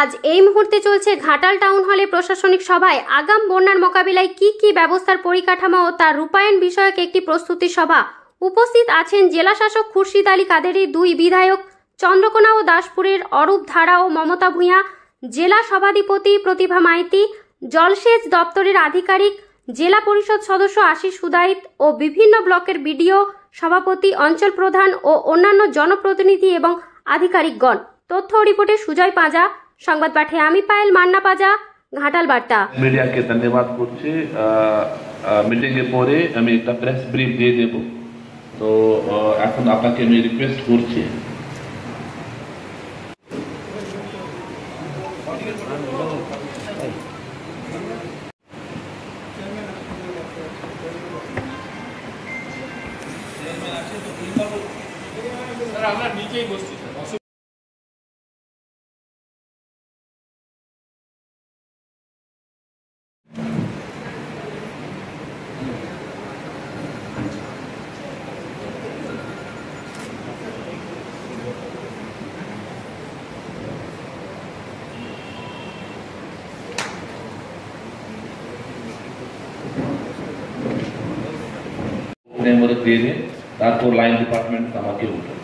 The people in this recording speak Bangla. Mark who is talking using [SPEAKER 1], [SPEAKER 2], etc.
[SPEAKER 1] আজ এই মুহূর্তে চলছে ঘাটাল টাউন হলে প্রশাসনিক সভায় আগাম বন্যার মোকাবিলায় কি ব্যবস্থার পরিকাঠামো ও তার রূপায়ণ বিষয়ক একটি প্রস্তুতি সভা। উপস্থিত আছেন জেলা শাসক খুরশিদ আলী কাদেরী, দুই বিধায়ক চন্দ্রকোনা ও দাসপুরের অরূপ ধারা ও মমতা ভূঁইয়া, জেলা সভাধিপতি প্রতিভা মাইতি, জলসেচ দপ্তরের আধিকারিক, জেলা পরিষদ সদস্য আশিস হুদাইত ও বিভিন্ন ব্লকের বিডিও, সভাপতি, অঞ্চল প্রধান ও অন্যান্য জনপ্রতিনিধি এবং আধিকারিকগণ। তথ্য ও রিপোর্টে সুজয় পাঁজা, সংবাদ পাঠে আমি পায়েল মান্না পাজা, ঘাটাল বার্তা।
[SPEAKER 2] মিডিয়াকে ধন্যবাদ করছি। মিটিং এর পরে আমি একটা প্রেস ব্রিফ দিয়ে দেব। তো এখন আপনাকে আমি রিকোয়েস্ট করছি
[SPEAKER 3] আমরা নিচেই বসছি।
[SPEAKER 2] দিয়ে দিন, তারপর লাইন ডিপার্টমেন্ট আমাকে উঠে